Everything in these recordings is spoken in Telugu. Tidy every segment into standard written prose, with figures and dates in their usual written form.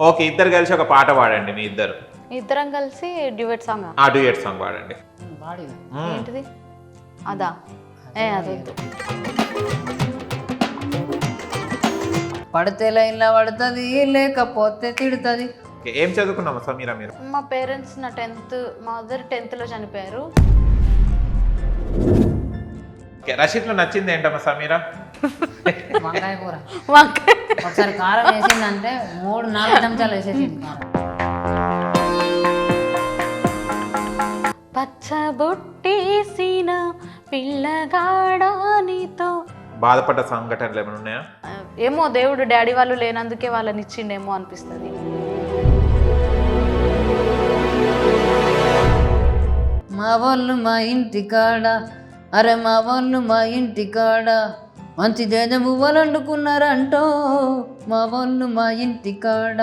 ఓకే, ఇద్దరు కలిసి ఒక పాట పాడండి మీ ఇద్దరు. ఇద్దరం కలిసి డ్యూయట్ సాంగ్. ఆ డ్యూయట్ సాంగ్ పాడండి. ఏంటిది? అదా? అదొద్దు. పడితే లైన్లో పడుతుంది, లేకపోతే తిడుతుంది. ఓకే, ఏం చదువుకున్నాము సమీరా మీరు? మా పేరెంట్స్ మా మదర్ 10th లో చనిపోయారు. ఓకే, రషీద్లో నచ్చింది ఏంటమ్మా సమీరా? వంకాయ కూర. వంకాయ. ఒకసారి కారం వేసిందంటే 3-4 చెంచాలు వేసేసింది కారం. పచ్చబొట్టేసిన పిల్లగాడానితో. బాధపడ్డ సంఘటనలు ఏమైనా ఉన్నాయా? ఏమో దేవుడు డాడీ వాళ్ళు లేనందుకే వాళ్ళని ఇచ్చిండేమో అనిపిస్తుంది. మా వాళ్ళు మా ఇంటి కాడ, అరే మా వాళ్ళు మా ఇంటి కాడ మంచి జేజమువ్వలు వండుకున్నారంటో, మా వాళ్ళు మా ఇంటి కాడ.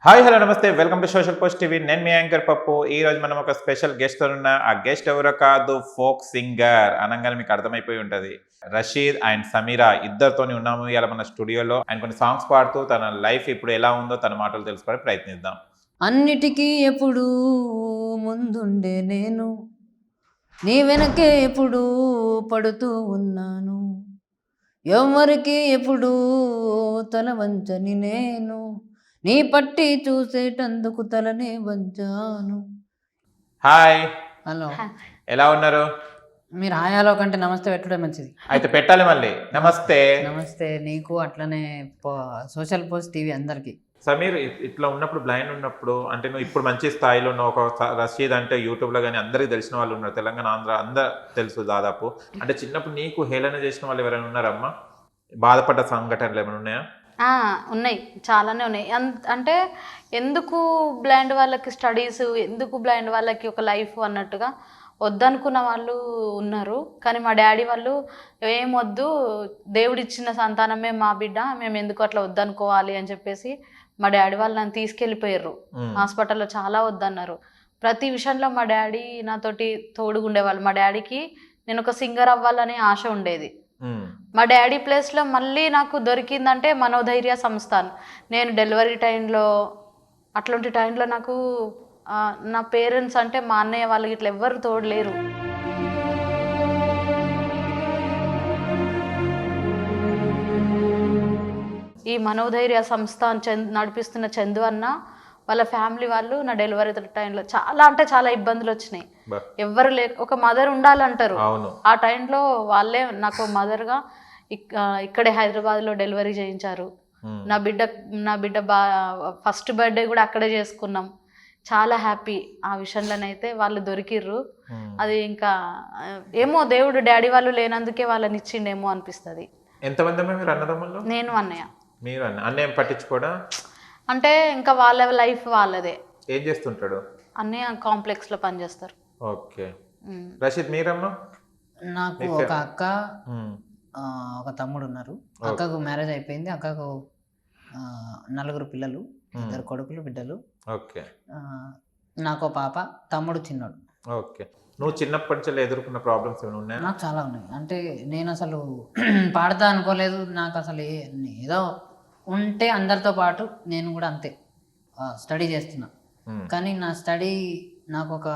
హాయ్ హలో నమస్తే, welcome to social post TV. నేను మీ యాంకర్ పప్పు. ఈ రోజు మనం ఒక స్పెషల్ గెస్ట్ తో ఉన్న. ఆ గెస్ట్ ఎవరో కాదు, ఫోక్ సింగర్ అనగానే మీకు అర్థమైపోయి ఉంటది. రషీద్ అండ్ సమీరా ఇద్దరితోని ఉన్నాము ఇలా మన స్టూడియోలో. అండ్ కొన్ని సాంగ్స్ పాడుతూ తన లైఫ్ ఇప్పుడు ఎలా ఉందో తన మాటలు తెలుసుకొని ప్రయత్నిద్దాం. అన్నిటికీ ఎప్పుడు ముందుండే నేను, నీ వెనకే ఎప్పుడు పడుతూ ఉన్నాను, ఎవరికి ఎప్పుడు తల వంచని నేను, నీ పట్టి చూసేటందుకు తలనే వంచాను. హాయ్, హలో, ఎలా ఉన్నారు? మీరు హాయాలో కంటే నమస్తే పెట్టడం మంచిది. అయితే పెట్టాలి మళ్ళీ. నమస్తే. నమస్తే నీకు, అట్లనే సోషల్ పోస్ట్ టీవీ అందరికి. సమీర్, ఇట్లా ఉన్నప్పుడు బ్లైండ్ ఉన్నప్పుడు అంటే నువ్వు ఇప్పుడు మంచి స్థాయిలో ఉన్న ఒక రషీద్ అంటే యూట్యూబ్లో కానీ అందరికీ తెలిసిన వాళ్ళు ఉన్నారు, తెలంగాణ ఆంధ్ర అందరు తెలుసు దాదాపు. అంటే చిన్నప్పుడు నీకు హేళన చేసిన వాళ్ళు ఎవరైనా ఉన్నారమ్మా? బాధపడ్డ సంఘటనలు ఏమైనా ఉన్నాయా? ఉన్నాయి, చాలానే ఉన్నాయి. అంటే ఎందుకు బ్లైండ్ వాళ్ళకి స్టడీస్, ఎందుకు బ్లైండ్ వాళ్ళకి ఒక లైఫ్ అన్నట్టుగా వద్దనుకున్న వాళ్ళు ఉన్నారు. కానీ మా డాడీ వాళ్ళు ఏం వద్దు, దేవుడిచ్చిన సంతానమే మా బిడ్డ, మేము ఎందుకు అట్లా వద్దనుకోవాలి అని చెప్పేసి మా డాడీ వాళ్ళు నన్ను తీసుకెళ్ళిపోయారు. హాస్పిటల్లో చాలా వద్దన్నారు. ప్రతి విషయంలో మా డాడీ నాతోటి తోడుగుండేవాళ్ళు. మా డాడీకి నేను ఒక సింగర్ అవ్వాలనే ఆశ ఉండేది. మా డాడీ ప్లేస్లో మళ్ళీ నాకు దొరికిందంటే మనోధైర్య సంస్థాన్. నేను డెలివరీ టైంలో, అట్లాంటి టైంలో నాకు నా పేరెంట్స్ అంటే మా అన్నయ్య వాళ్ళకి ఇట్లా ఎవ్వరు తోడలేరు. ఈ మనోధైర్య సంస్థ నడిపిస్తున్న చందు అన్న వాళ్ళ ఫ్యామిలీ వాళ్ళు నా డెలివరీ టైంలో చాలా అంటే చాలా ఇబ్బందులు వచ్చినాయి. ఎవ్వరు ఒక మదర్ ఉండాలంటారు. ఆ టైంలో వాళ్ళే నాకు మదర్గా ఇక్కడే హైదరాబాద్లో డెలివరీ చేయించారు. నా బిడ్డ ఫస్ట్ బర్త్డే కూడా అక్కడే చేసుకున్నాం. చాలా హ్యాపీ ఆ విషయంలోనైతే. వాళ్ళు దొరికిర్రు. అది ఇంకా ఏమో దేవుడు డాడీ వాళ్ళు లేనందుకే వాళ్ళని ఇచ్చిండేమో అనిపిస్తుంది. ఎంతమంది మీరు అన్నదమ్ములు? నేను, అన్నయ్య. మీరు అన్నయ్య పట్టించుకోడా? అంటే ఇంకా వాళ్ళ లైఫ్ వాళ్ళదే. ఏం చేస్తుంటాడు? అన్నయ్య కాంప్లెక్స్లో పనిచేస్తారు. ఓకే. రషీద్ మీరమ్మా? నాకు ఒక అక్క, ఒక తమ్ముడు ఉన్నారు. అక్కకు మ్యారేజ్ అయిపోయింది. అక్కకు 4 పిల్లలు, 2 కొడుకులు, బిడ్డలు. ఓకే. నాకు పాప, తమ్ముడు చిన్నాడు. ఓకే. నువ్వు చిన్నప్పటి నుంచి ఎదుర్కొన్న ప్రాబ్లమ్స్ ఏమైనా ఉన్నాయా? నాకు చాలా ఉన్నాయి. అంటే నేను అసలు పాడతా అనుకోలేదు. నాకు అసలు ఏదో ఉంటే అందరితో పాటు నేను కూడా అంతే స్టడీ చేస్తున్నా. కానీ నా స్టడీ నాకు ఒక,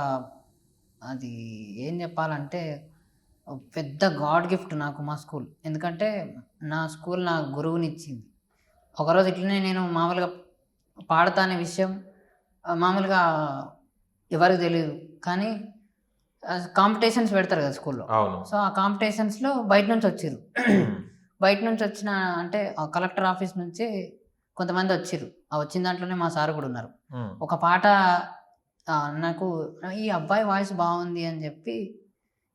అది ఏం చెప్పాలంటే పెద్ద గాడ్ గిఫ్ట్ నాకు మా స్కూల్. ఎందుకంటే నా స్కూల్ నా గురువునిచ్చింది. ఒకరోజు ఇట్లనే నేను మామూలుగా పాడతా అనే విషయం మామూలుగా ఎవరికి తెలియదు, కానీ కాంపిటీషన్స్ పెడతారు కదా స్కూల్లో. సో ఆ కాంపిటీషన్స్లో బయట నుంచి వచ్చారు. బయట నుంచి వచ్చిన అంటే కలెక్టర్ ఆఫీస్ నుంచి కొంతమంది వచ్చారు. ఆ వచ్చిన దాంట్లోనే మా సార్ కూడా ఉన్నారు. ఒక పాట నాకు ఈ అబ్బాయి వాయిస్ బాగుంది అని చెప్పి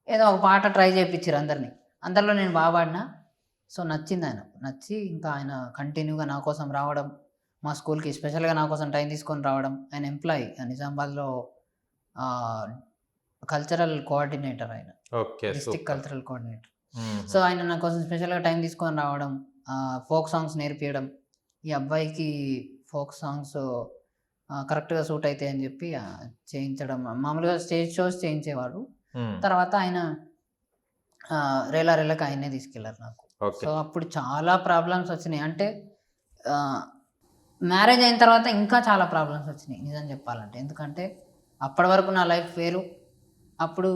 ఏదో ఒక పాట ట్రై చేయించారు అందరినీ. అందరిలో నేను బాగా పాడినా. సో నచ్చింది ఆయన, నచ్చి ఇంకా ఆయన కంటిన్యూగా నా కోసం రావడం, మా స్కూల్కి స్పెషల్గా నా కోసం టైం తీసుకొని రావడం. ఆయన ఎంప్లాయీ, నిజామాబాద్లో కల్చరల్ కోఆర్డినేటర్ ఆయన, డిస్ట్రిక్ట్ కల్చరల్ కోఆర్డినేటర్. సో ఆయన నా కోసం స్పెషల్గా టైం తీసుకొని రావడం, ఫోక్ సాంగ్స్ నేర్పించడం. ఈ అబ్బాయికి ఫోక్ సాంగ్స్ కరెక్ట్గా సూట్ అవుతాయి అని చెప్పి చేయించడం. మామూలుగా స్టేజ్ షోస్ చేయించేవాడు. తర్వాత ఆయన రేలాకి ఆయనే తీసుకెళ్లారు నాకు. సో అప్పుడు చాలా ప్రాబ్లమ్స్ వచ్చినాయి. అంటే మ్యారేజ్ అయిన తర్వాత ఇంకా చాలా ప్రాబ్లమ్స్ వచ్చినాయి నిజం చెప్పాలంటే. ఎందుకంటే అప్పటి వరకు నా లైఫ్ వేరు, అప్పుడు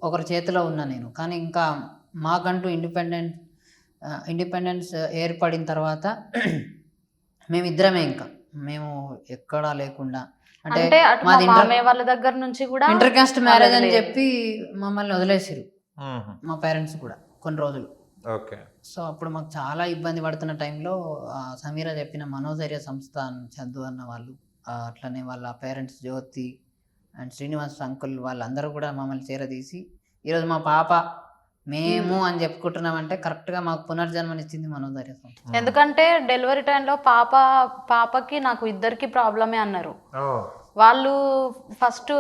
ఒకరి చేతిలో ఉన్నా నేను. కానీ ఇంకా మాకంటూ ఇండిపెండెన్స్ ఏర్పడిన తర్వాత మేమిద్దరమే, ఇంకా మేము ఎక్కడా లేకుండా అంటే అంటే అటు మా మాది మామయ్య వాళ్ళ దగ్గర నుంచి కూడా ఇంటర్ కాస్ట్ మ్యారేజ్ అని వదలలేదు. చెప్పి మమ్మల్ని వదిలేసారు మ్మ్. మా పేరెంట్స్ కూడా కొన్ని రోజులు. ఓకే. సో అప్పుడు మాకు చాలా ఇబ్బంది పడుతున్న టైంలో సమీర చెప్పిన మనోధైర్య సంస్థ చదువు అన్న వాళ్ళు, అట్లనే వాళ్ళ parents Jyothi and Srinivas uncle వాళ్ళందరూ కూడా మమ్మల్ని చేరదీసి ఈరోజు మా పాప మేము అని చెప్పుకుంటున్నామంటే కరెక్ట్గా మాకు పునర్జన్మనిచ్చింది మనోధైర్య సంస్థ. ఎందుకంటే డెలివరీ టైంలో పాపకి నాకు ఇద్దరికి ప్రాబ్లమే అన్నారు ఓ. వాళ్ళు. ఫస్ట్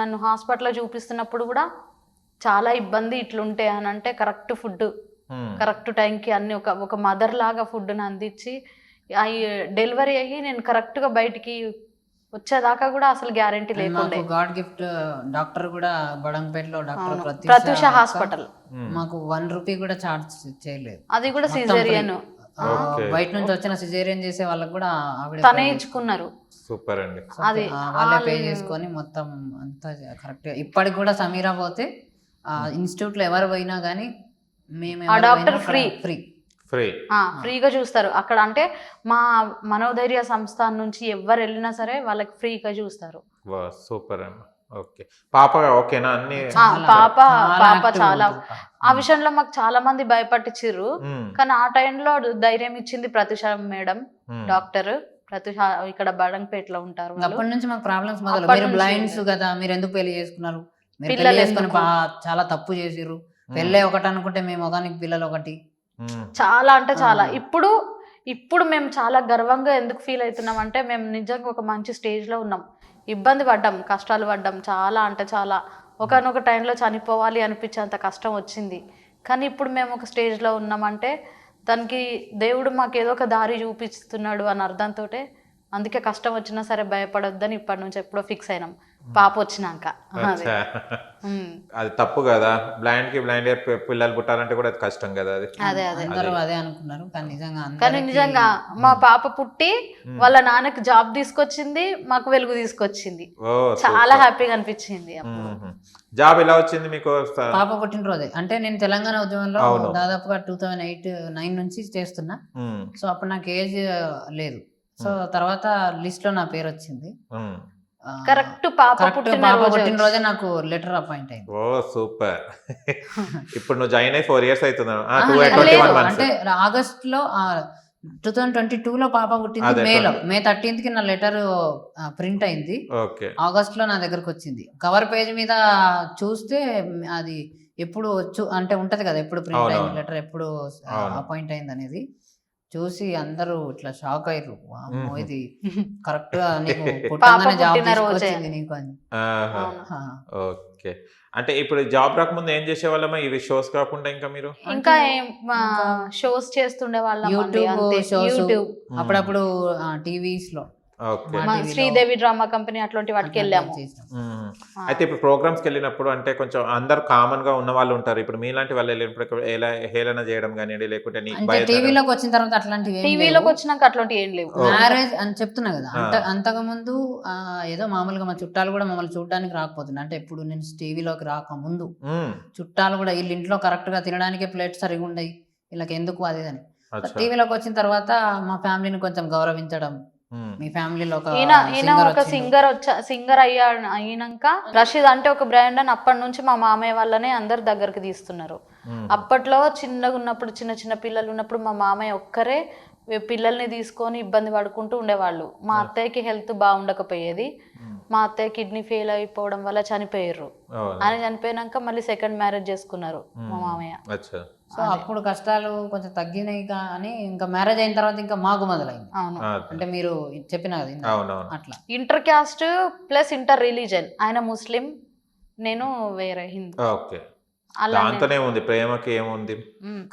నన్ను హాస్పిటల్లో చూపిస్తున్నప్పుడు కూడా చాలా ఇబ్బంది ఇట్లుంటే అని అంటే కరెక్ట్ ఫుడ్ మ్మ్. కరెక్ట్ టైంకి అన్ని ఒక మదర్ లాగా ఫుడ్ని అందించి అవి డెలివరీ అయ్యి నేను కరెక్ట్గా బయటికి వచ్చేదాకా కూడా అసలు గ్యారంటీ లేకుండే. మాకు గాడ్ గిఫ్ట్ డాక్టర్ కూడా బడంపేటలో డాక్టర్ ప్రత్యూష హాస్పిటల్ మాకు 1 రూపీ కూడా చార్జ్ చేయలేదు. అది కూడా సిజేరియన్ బయట నుంచి వచ్చిన సిజేరియన్ చేసే వాళ్ళకి కూడా ఆవిడ తనే ఇచ్చుకున్నారు. సూపర్ అండి. అది వాళ్ళే పే చేసుకొని మొత్తం అంతా కరెక్ట్. ఇప్పటికి కూడా సమీరా పోతే ఇన్స్టిట్యూట్ లో ఎవరు పోయినా కానీ మేము ఆ డాక్టర్ ఫ్రీ ఫ్రీ ఫ్రీగా చూస్తారు అక్కడ. అంటే మా మనోధైర్య సంస్థ నుంచి ఎవరు వెళ్ళినా సరే వాళ్ళకి ఫ్రీగా చూస్తారు. వా సూపర్ అండి. ఓకే. పాప ఓకేనా అన్ని? పాప చాలా ఆ విషయంలో మాకు చాలా మంది భయపట్టించారు. మ్మ్. కానీ ఆ టైంలో ధైర్యం ఇచ్చింది ప్రత్యూష మేడం, మ్మ్. డాక్టర్ ప్రత్యూష ఇక్కడ బడంపేటలో ఉంటారు వాళ్ళు. అప్పటి నుంచి మాకు ప్రాబ్లమ్స్ మొదలు. అప్పటి మీరు నుంచి బ్లైండ్స్ కదా, మీరు ఎందుకు పెళ్లి చేసుకున్నారు, మీరు పిల్లలు పెళ్లి చేసుకుని ఎందుకు? చాలా తప్పు చేసిర్రు, పెళ్ళే ఒకటి అనుకుంటే మేము ఒకనికి పిల్లలు ఒకటి. మ్మ్. చాలా అంటే చాలా. ఇప్పుడు మేము చాలా గర్వంగా ఎందుకు ఫీల్ అవుతున్నాం అంటే మేము నిజంగా ఒక మంచి స్టేజ్ లో ఉన్నాం. ఇబ్బంది పడ్డాం, కష్టాలు పడ్డాం, చాలా అంటే చాలా. ఒకనొక టైంలో చనిపోవాలి అనిపించేంత కష్టం వచ్చింది. కానీ ఇప్పుడు మేము ఒక స్టేజ్లో ఉన్నామంటే దానికి దేవుడు మాకు ఏదో ఒక దారి చూపిస్తున్నాడు అని అర్థంతో, అందుకే కష్టం వచ్చినా సరే భయపడొద్దని ఇప్పటి నుంచి ఎప్పుడో ఫిక్స్ అయినాం పాప వచ్చినాక. అచ్చా. అది తప్పు కదా, బ్లైండ్ పిల్లలు పుట్టాలంటే కూడా అది కష్టం కదా. అది అదే అందరూ అదే అనుకున్నారు కానీ నిజంగా కానీ నిజంగా మా పాప పుట్టి వాళ్ళ నాన్నకి జాబ్ తీసుకొచ్చింది, మాకు వెలుగు తీసుకొచ్చింది. ఓ చాలా హ్యాపీగా అనిపించింది. జాబ్ ఎలా వచ్చింది మీకు? పాప పుట్టినరోజే. అంటే నేను తెలంగాణ ఉద్యమంలో దాదాపుగా 2008-9 నుంచి చేస్తున్నా. సో అప్పుడు నాకు ఏజ్ లేదు. సో తర్వాత లిస్ట్ లో నా పేరు వచ్చింది. కరెక్ట్ పాప పుట్టినరోజే నాకు లెటర్ అపాయింట్ అయింది. ఓ సూపర్. ఇప్పుడు నువ్వు జాయిన్ అయ్యి 4 years అవుతుందా? అంటే ఆగస్ట్ లో 2022లో పాప పుట్టింది. మే 13th కి నా లెటర్ ప్రింట్ అయింది. ఆగస్ట్ లో నా దగ్గరకు వచ్చింది. కవర్ పేజ్ మీద చూస్తే అది ఎప్పుడు అంటే ఉంటది కదా, ఎప్పుడు ప్రింట్ అయింది లెటర్, ఎప్పుడు అపాయింట్ అయింది అనేది చూసి అందరూ ఇట్లా షాక్ అయ్యారు. ఇది కరెక్ట్ గా నీకు పుట్టగానే జాబ్ తీసుకొచ్చింది నీకు అని. ఓకే. అంటే ఇప్పుడు జాబ్ రాకముందు ఏం చేసేవాళ్ళమ్మా ఇవి షోస్ కాకుండా? ఇంకా మీరు ఇంకా షోస్ చేస్తుండే వాళ్ళం. యూట్యూబ్ అప్పుడప్పుడు టీవీస్ లో శ్రీదేవి డ్రామా కంపెనీ అట్లాంటి వాటికి వెళ్ళాము. అయితే ఇప్పుడు ప్రోగ్రామ్స్ కి వెళ్ళినప్పుడు అంటే కొంచెం అందరు కామన్ గా ఉన్న వాళ్ళు ఉంటారు. ఇప్పుడు మీలాంటి వాళ్ళు వెళ్ళినప్పుడు ఎలా హేళన చేయడం కానీ లేకుంటే టీవీలోకి వచ్చిన తర్వాత అట్లాంటివి టీవీలోకి వచ్చినాక అట్లాంటివి ఏం లేవు. మ్యారేజ్ అని చెప్తున్నా కదా, అంతకు ముందు ఏదో మామూలుగా మా చుట్టాలు కూడా మమ్మల్ని చూడడానికి రాకపోతున్నా. అంటే ఇప్పుడు నేను టీవీలోకి రాకముందు చుట్టాలు కూడా వీళ్ళ ఇంట్లో కరెక్ట్ గా తినడానికి ప్లేట్స్ సరిగా ఉండయి, వీళ్ళకి ఎందుకు అది అని. టీవీలోకి వచ్చిన తర్వాత మా ఫ్యామిలీని కొంచెం గౌరవించడం. మీ ఫ్యామిలీలో ఒక సింగర్ అయినాక రషీద్ అంటే ఒక బ్రాండ్ అని అప్పటి నుంచి మా మామయ్య వాళ్ళనే అందరు దగ్గరికి తీస్తున్నారు. అప్పట్లో చిన్నగా ఉన్నప్పుడు చిన్న పిల్లలు ఉన్నప్పుడు మా మామయ్య ఒక్కరే పిల్లల్ని తీసుకొని ఇబ్బంది పడుకుంటూ ఉండేవాళ్ళు. మా అత్తయ్యకి హెల్త్ బాగుండకపోయేది. మా అత్తయ్య కిడ్నీ ఫెయిల్ అయిపోవడం వల్ల చనిపోయారు. ఆయన చనిపోయినాక మళ్ళీ సెకండ్ మ్యారేజ్ చేసుకున్నారు మా మామయ్య. సో అప్పుడు కష్టాలు కొంచెం తగ్గినాయి కానీ ఇంకా మ్యారేజ్ అయిన తర్వాత ఇంకా మాకు మొదలైంది. అవును, అంటే మీరు చెప్పిన కదా అట్లా inter caste plus inter religion. ఆయన ముస్లిం, నేను వేరే హిందూ. దాంతోనే ఉంది ప్రేమకి ఏముంది.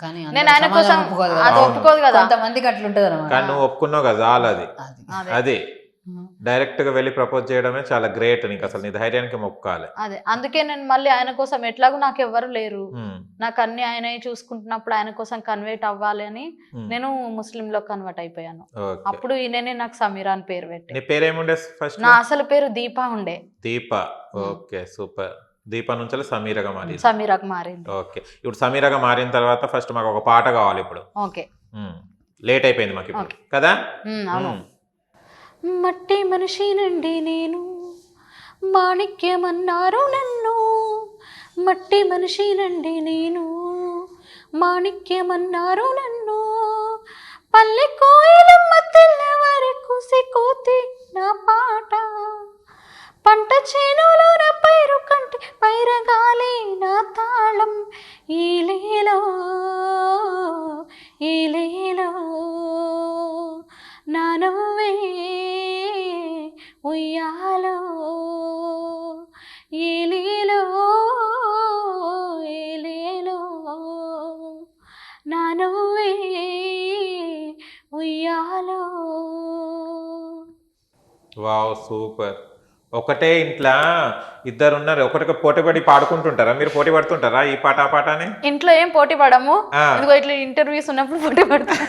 కానీ నేను ఆయన కోసం అది ఒప్పుకోదు కదా, కొంతమందికి అట్లుంటది అన్నమాట. కానీ నువ్వు ఒప్పుకున్నావు కదా, చాలా అది డైరెక్ట్ గా వెళ్ళి ప్రపోజ్ చేయడమే చాలా గ్రేట్. నీకు అసలు నీ ధైర్యానికి మొక్కాలి. అదే అందుకే నేను మళ్ళీ ఆయన కోసం ఎట్లాగో నాకు ఎవరు లేరు, ఉమ్, నాకు అన్ని ఆయన చూసుకుంటున్నప్పుడు ఆయన కోసం కన్వర్ట్ అవ్వాలి అని ఉమ్. నేను ముస్లింలో కన్వర్ట్ అయిపోయాను. ఓకే. అప్పుడు ఈయననే నాకు సమీరా అని పేరు పెట్టి. నీ పేరేముండే ఫస్ట్? నా అసలు పేరు దీపా ఉండే. దీప. Okay, super. దీప నుంచి సమీరగా మారింది. సమీరాకు మారింది. ఓకే, ఇప్పుడు సమీరగా మారిన తర్వాత ఫస్ట్ మాకు ఒక పాట కావాలి ఇప్పుడు. ఓకే, లేట్ అయిపోయింది మాకు ఇప్పుడు కదా. అవును. మట్టి మనిషినండి నేను, మాణిక్యమన్నారు నన్ను. మట్టి మనిషినండి నేను, మాణిక్యమన్నారు నన్ను. పల్లె కోయిలమ్మ తెల్లవారి కూసి కోతి నా పాట. పంట చేనులోన పైరు కంటి పైరగాలి నా తాళం. ఈలేలో ఈలేలో నా నవ్వే ఉయ్యాలో. ఈలేలో ఈలేలో నా నవ్వే ఉయ్యాలో. Wow, super. ఒకటే ఇంట్లో ఇద్దరు ఉన్నారు, ఒకటికి పోటీపడి పాడుకుంటుంటారా? మీరు పోటీ పడుతుంటారా ఈ పాట ఆ పాట అని? ఇంట్లో ఏం పోటీ పడము, ఆ. ఇదిగో ఇట్లా ఇంటర్వ్యూస్ ఉన్నప్పుడు పోటీ పడతాం.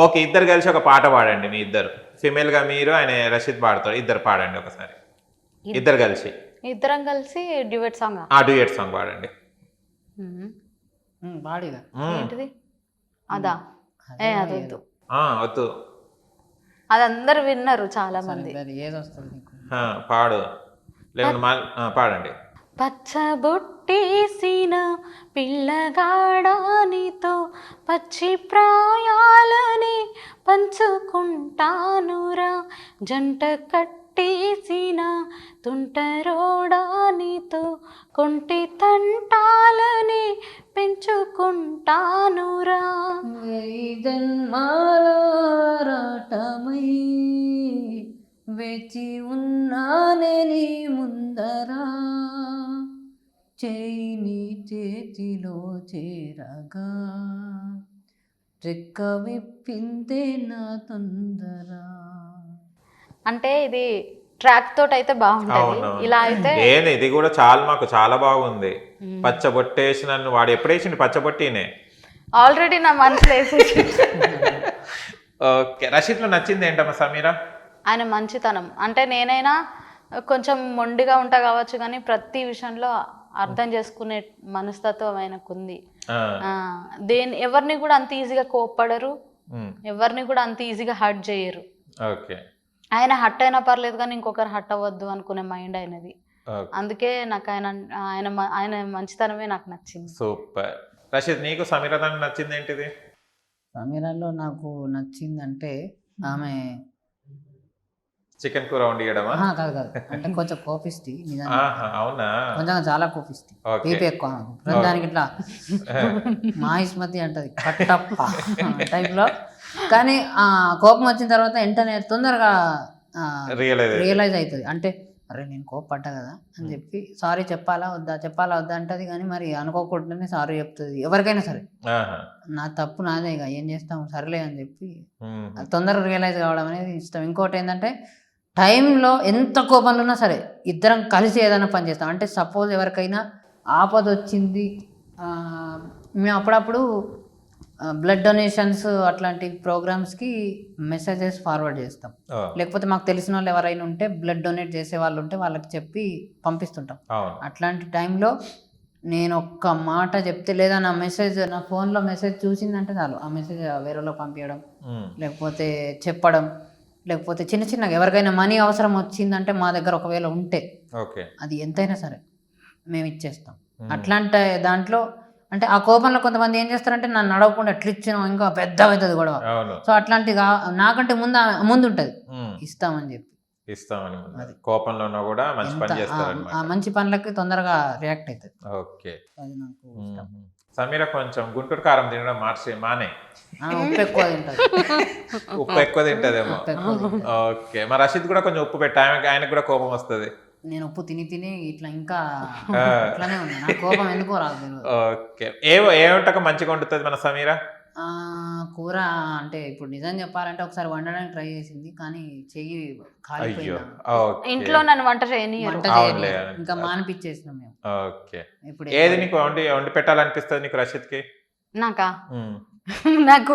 ఓకే, ఇద్దరు కలిసి ఒక పాట పాడండి. మీ ఇద్దరు ఫిమేల్ గా మీరు, ఆయన రషీద్ పాడతారు. ఇద్దరు పాడండి ఒకసారి, ఇద్దరు కలిసి. ఇద్దరం కలిసి డ్యూయట్ సాంగ్. ఆ డ్యూయట్ సాంగ్ పాడండి. పాడిగా ఏంటిది అదా? అదొద్దు, వద్దు. అది అందరు విన్నారు చాలా మంది. ఏది వస్తుంది నీకు? పాడు, లేకుండా పాడండి. పచ్చబొట్టేసిన పిల్లగాడానితో పచ్చి ప్రాయాలని పంచుకుంటానురా. జంట కట్టేసిన తుంటరోడానితో కొంటి తంటాలని పెంచుకుంటానురా. జన్మారాటమై వేచి ఉన్నానే నీ ముందరా. చేయి నీ చేతిలో చేరగా రెక్క విప్పిందే నా తొందర. అంటే ఇది ట్రాక్ తోటి అయితే బాగుంటది, అవునవును. ఇలా అయితే ఏంది ఇది కూడా చాలా మాకు చాలా బాగుంది. పచ్చబొట్టేసిన వాడు ఎప్పుడు వేసిండు పచ్చబొట్టినే? ఆల్రెడీ నా మనసులో వేసేసి. ఓకే, రషీద్ లో నచ్చింది ఏంటమ్మా సమీరా? ఆయన మంచితనం. అంటే నేనైనా కొంచెం మొండిగా ఉంటా కావచ్చు, కానీ ప్రతి విషయంలో అర్థం చేసుకునే మనస్తత్వం ఆయనకు ఉంది. ఎవరిని కూడా అంత ఈజీగా కోప్పడరు, ఎవరిని కూడా అంత ఈజీగా హర్ట్ చేయరు. ఓకే, ఆయన హట్ అయినా పర్లేదు కానీ ఇంకొకరు హట్ అవ్వద్దు అనుకునే మైండ్ ఆయనది. అందుకే నాకు ఆయన ఆయన ఆయన మంచితనమే నాకు నచ్చింది. సూపర్. రషీద్, నీకు సమీరా దానికి నచ్చింది ఏంటిది? సమీరాలో నాకు నచ్చిందంటే ఆమె చికెన్ కూర వండియడమా? కాదు కాదు, అంటే కొంచెం కోపిస్టి. అవునా? కొంచెం చాలా కోపిస్టి, తీపి ఎక్కువ. దానికి ఇట్లా మాహిష్మతి అంటది కట్టప్ప టైప్లో. కానీ ఆ కోపం వచ్చిన తర్వాత వెంటనే తొందరగా రియలైజ్ అవుతుంది. అంటే అరే నేను కోపడ్డా కదా అని చెప్పి సారీ చెప్పాలా వద్దా అంటది. కానీ మరి అనుకోకుండానే సారీ చెప్తుంది ఎవరికైనా సరే. నా తప్పు నాదే, ఇక ఏం చేస్తాము సరేలే అని చెప్పి తొందరగా రియలైజ్ కావడం అనేది ఇష్టం. ఇంకోటి ఏంటంటే టైంలో ఎంత కోపంలో ఉన్నా సరే ఇద్దరం కలిసి ఏదైనా పని చేస్తాం. అంటే సపోజ్ ఎవరికైనా ఆపద వచ్చింది, మేము అప్పుడప్పుడు బ్లడ్ డొనేషన్స్ అట్లాంటి ప్రోగ్రామ్స్కి మెసేజెస్ ఫార్వర్డ్ చేస్తాం. లేకపోతే మాకు తెలిసిన వాళ్ళు ఎవరైనా ఉంటే బ్లడ్ డొనేట్ చేసే వాళ్ళు ఉంటే వాళ్ళకి చెప్పి పంపిస్తుంటాం. అట్లాంటి టైంలో నేను ఒక్క మాట చెప్తే, లేదా నా మెసేజ్ నా ఫోన్లో మెసేజ్ చూసిందంటే చాలు ఆ మెసేజ్ వేరేలో పంపించడం, లేకపోతే చెప్పడం, లేకపోతే చిన్న చిన్నగా ఎవరికైనా మనీ అవసరం వచ్చిందంటే మా దగ్గర ఒకవేళ ఉంటే అది ఎంతైనా సరే మేము ఇచ్చేస్తాం. అట్లాంటి దాంట్లో అంటే ఆ కోపంలో కొంతమంది ఏం చేస్తారంటే నన్ను నడవకుండా ఎట్లా ఇచ్చినాం ఇంకా పెద్ద అవుతుంది గొడవ. సో అట్లాంటి నాకంటే ముందు ఉంటుంది ఇస్తామని చెప్పి. కోపంలో కూడా మంచి పని చేస్తారు, ఆ మంచి పనులకి తొందరగా రియాక్ట్ అవుతుంది. ఓకే, అది నాకు ఇష్టం. సమీరా కొంచెం గుంటూరు కారం తినడం మానే. ఉప్పు ఎక్కువ తింటది. ఉప్పు ఎక్కువ తింటదేమో. ఓకే, మరి రషీద్ కూడా కొంచెం ఉప్పు పెట్టా, ఆయనకు కూడా కోపం వస్తుంది. నేను ఉప్పు తిని ఇట్లా ఇంకా ఇట్లానే ఉన్నా, నాకు కోపం ఎందుకో రాదు. ఓకే, ఏ వంటకం మంచిగా వండుతుంది మన సమీరా? కూర అంటే ఇప్పుడు నిజం చెప్పాలంటే ఒకసారి వండడానికి ట్రై చేసింది కానీ చెయ్యి అయ్యో కాలిపోయింది. ఓకే ఇంట్లో నన్ను వంట చేయనియరు. వంట అవునులే. చేయలేదు. ఇంకా మానిపించేసినాం మేము. ఓకే ఇప్పుడు ఏది నీకు వండి వండి పెట్టాలనిపిస్తుంది నీకు రషీద్కి నాకా ఉమ్. నాకు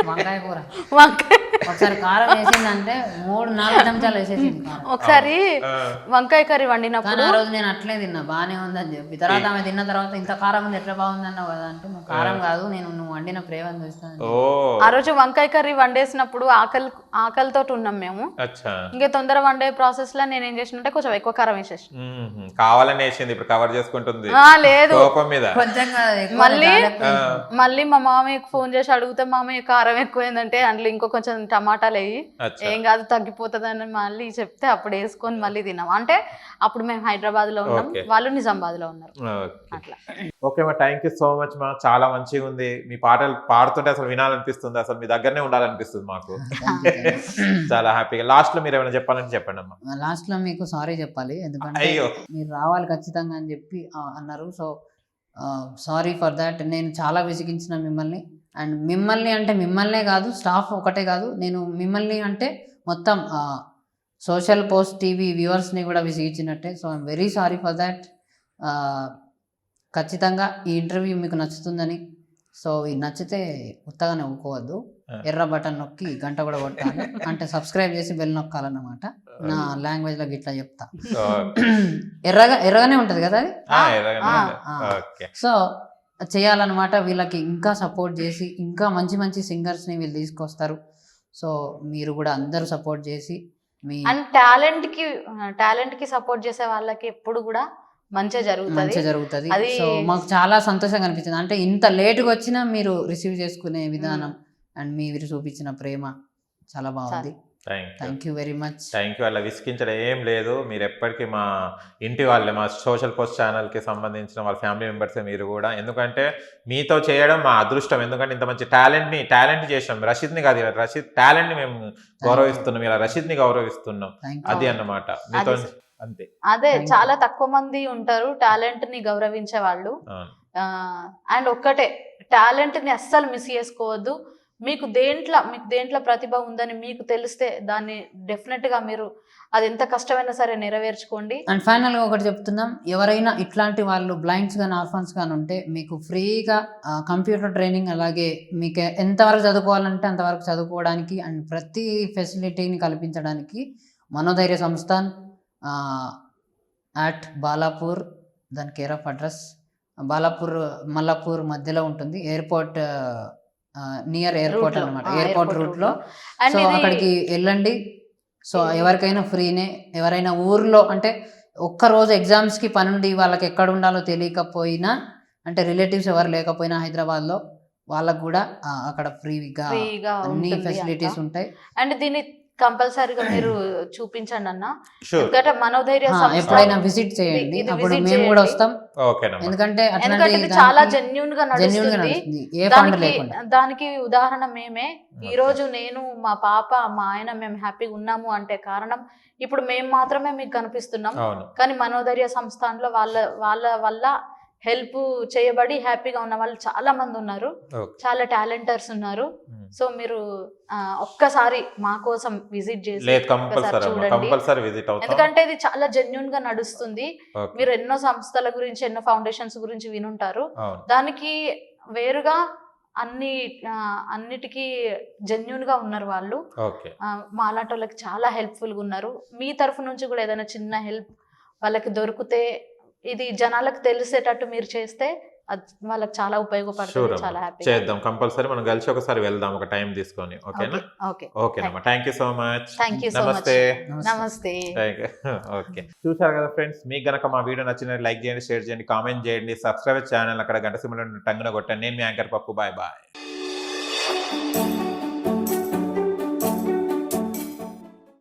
వంకాయ కూర వంకాయ ఒకసారి కారం వేసిందంటే 3-4 చెంచాలు వేసేసింది కారం. ఒకసారి ఆ, వంకాయ కర్రీ కానీ వండినప్పుడు ఆ రోజు నేను అట్లే తిన్నా బాగానే ఉందని చెప్పి తర్వాత ఆమె తిన్న తర్వాత ఇంత కారం ఉంది ఎట్లా బాగుంది అన్నావు కదా అంటే "నువ్వు కారం కాదు నేను నువ్వు వండిన ప్రేమను చూస్తాను." ఓ ఆ రోజు వంకాయ కర్రీ వండేసినప్పుడు ఆకలితో ఉన్నాం మేము. అచ్చా ఇంకా తొందర వండే ప్రాసెస్ లో నేను ఏం చేసినంటే కొంచెం ఎక్కువ కారం వేసేసి ఉమ్మ్. కావాలని వేసింది ఇప్పుడు కవర్ చేసుకుంటుంది లేదు కోపం మీద కొంచెం కాదు, ఎక్కువ మళ్ళీ చాలా ఎక్కువ వేసింది. మళ్ళీ మా మామయ్యకి ఫోన్ చేసి అడిగితే మామయ్య కారం ఎక్కువైందంటే అందులో ఇంకో కొంచెం టమాటాలు వేయి అచ్చా ఏం కాదు తగ్గిపోతుంది అని మళ్ళీ చెప్తే అప్పుడు వేసుకొని మళ్ళీ తిన్నాం. అంటే అప్పుడు మేము హైదరాబాద్ లో ఉన్నాం, Okay. వాళ్ళు నిజామాబాద్ లో ఉన్నారు. ఓకే అట్లా ఓకే మా థ్యాంక్ యూ సో మచ్ మా చాలా మంచిగా ఉంది మీ పాటలు పాడుతుంటే అసలు వినాలనిపిస్తుంది అసలు మీ దగ్గరనే ఉండాలనిపిస్తుంది మాకు చాలా హ్యాపీగా లాస్ట్ లో మీరు ఏమైనా చెప్పాలంటే చెప్పండి అమ్మా లాస్ట్ లో మీకు సారీ చెప్పాలి ఎందుకంటే అయ్యో మీరు రావాలి ఖచ్చితంగా అని చెప్పి అన్నారు. So sorry for that. నేను చాలా విసిగించిన మిమ్మల్ని. అండ్ మిమ్మల్ని అంటే మిమ్మల్నే కాదు, స్టాఫ్ ఒకటే కాదు, నేను మిమ్మల్ని అంటే మొత్తం సోషల్ పోస్ట్ టీవీ వ్యూవర్స్ని కూడా విసిగించినట్టే. So I'm very sorry for that. ఖచ్చితంగా ఈ ఇంటర్వ్యూ మీకు నచ్చుతుందని. సో ఇది నచ్చితే ఉత్తగానే ఊకోవద్దు, ఎర్ర బటన్ నొక్కి గంట కూడా కొట్టాలి, అంటే సబ్స్క్రైబ్ చేసి బెల్ నొక్కాలన్నమాట. నా లాంగ్వేజ్లో గిట్లా చెప్తా. ఎర్రగానే ఉంటుంది కదా అది. ఓకే సో చేయాలన్నమాట. వీళ్ళకి ఇంకా సపోర్ట్ చేసి ఇంకా మంచి మంచి సింగర్స్ని వీళ్ళు తీసుకొస్తారు. సో మీరు కూడా అందరూ సపోర్ట్ చేసి మీ అండ్ టాలెంట్ కి సపోర్ట్ చేసే వాళ్ళకి ఎప్పుడు కూడా మంచిగా మంచిగా జరుగుతుంది. జరుగుతుంది. అది సో మాకు చాలా సంతోషంగా అనిపించింది. అంటే ఇంత లేటుగా వచ్చినా మీరు రిసీవ్ చేసుకునే విధానం అండ్ మీరు చూపించిన ప్రేమ చాలా బాగుంది. Thank you very much. Thank you. అలా విసిగించడం ఏం లేదు, మీరు ఎప్పటికీ మా ఇంటి వాళ్ళే, మా సోషల్ పోస్ట్ ఛానల్కి సంబంధించిన వాళ్ళ ఫ్యామిలీ మెంబర్సే మీరు కూడా. ఎందుకంటే మీతో చేయడం మా అదృష్టం. ఎందుకంటే ఇంత మంచి టాలెంట్ చేసాం. రషీద్ని కాదు, రషీద్ టాలెంట్ని మేము గౌరవిస్తున్నాం, ఇలా రషీద్ని గౌరవిస్తున్నాం. అది అన్నమాట మీతో అంతే. అదే చాలా తక్కువ మంది ఉంటారు టాలెంట్ ని గౌరవించే వాళ్ళు. అండ్ ఒక్కటే, టాలెంట్ ని అస్సలు మిస్ చేసుకోవద్దు. మీకు దేంట్లో ప్రతిభ ఉందని మీకు తెలిస్తే దాన్ని డెఫినెట్ గా మీరు అది ఎంత కష్టమైనా సరే నెరవేర్చుకోండి. అండ్ ఫైనల్గా ఒకటి చెప్తున్నాం, ఎవరైనా ఇట్లాంటి వాళ్ళు బ్లైండ్స్ కానీ ఆర్ఫన్స్ కానీ ఉంటే మీకు ఫ్రీగా కంప్యూటర్ ట్రైనింగ్, అలాగే మీకు ఎంతవరకు చదువుకోవాలంటే అంతవరకు చదువుకోవడానికి అండ్ ప్రతి ఫెసిలిటీని కల్పించడానికి మనోధైర్య సంస్థాన్ అట్ బాలాపూర్, దాని care of address Balapur Mallapur మధ్యలో ఉంటుంది, ఎయిర్పోర్ట్ నియర్ ఎయిర్పోర్ట్ అనమాట, ఎయిర్పోర్ట్ రూట్లో. సో అక్కడికి వెళ్ళండి. సో ఎవరికైనా ఫ్రీనే. ఎవరైనా ఊర్లో అంటే ఒక్కరోజు ఎగ్జామ్స్కి పనుండి వాళ్ళకి ఎక్కడ ఉండాలో తెలియకపోయినా, అంటే రిలేటివ్స్ ఎవరు లేకపోయినా హైదరాబాద్లో, వాళ్ళకు కూడా అక్కడ ఫ్రీగా అన్ని ఫెసిలిటీస్ ఉంటాయి. అండ్ దీన్ని కంపల్సరీగా మీరు చూపించండి అన్న. ఎందుకంటే మనోధైర్య ఎప్పుడైనా విజిట్ చేయండి, అప్పుడు మేము కూడా వస్తాం. ఎందుకంటే ఇది చాలా జెన్యూన్ గా నడుస్తుంది. ఏ ఫండ్ లేకుండా. దానికి ఉదాహరణ మేమే. ఈ రోజు నేను, మా పాప, మా ఆయన మేము హ్యాపీగా ఉన్నాము అంటే కారణం ఇప్పుడు మేము మాత్రమే మీకు కనిపిస్తున్నాం, కానీ మనోధైర్య సంస్థానంలో వాళ్ళ వల్ల హెల్ప్ చేయబడి హ్యాపీగా ఉన్న వాళ్ళు చాలా మంది ఉన్నారు, చాలా టాలెంటర్స్ ఉన్నారు. సో మీరు ఒక్కసారి మా కోసం విజిట్ చేసి చూడండి, ఎందుకంటే ఇది చాలా జెన్యూన్ గా నడుస్తుంది. మీరు ఎన్నో సంస్థల గురించి, ఎన్నో ఫౌండేషన్స్ గురించి వినుంటారు. దానికి వేరుగా అన్నిటికీ జెన్యూన్ గా ఉన్నారు వాళ్ళు. మా అలాంటి వాళ్ళకి చాలా హెల్ప్ఫుల్ గా ఉన్నారు. మీ తరఫు నుంచి కూడా ఏదైనా చిన్న హెల్ప్ వాళ్ళకి దొరికితే, ఇది జనాలకు తెలిసేటట్టు మీరు చేస్తే వాళ్ళకి చాలా ఉపయోగపడుతుంది. చాలా హ్యాపీ చేద్దాం. కంపల్సరీ మనం కలిసి ఒకసారి వెళ్దాం, ఒక టైం తీసుకొని. ఓకేనా? ఓకేనమ్మా, థ్యాంక్ యూ సో మచ్. నమస్తే. నమస్తే. ఓకే, చూసారు కదా ఫ్రెండ్స్, మీకు గనక మా వీడియో నచ్చిన లైక్ చేయండి, షేర్ చేయండి, కామెంట్ చేయండి, సబ్స్క్రైబ్ ఛానల్ అక్కడ గంట సింబల్ టంగున కొట్టండి. నేను మీ యాంకర్ పప్పు. Bye bye.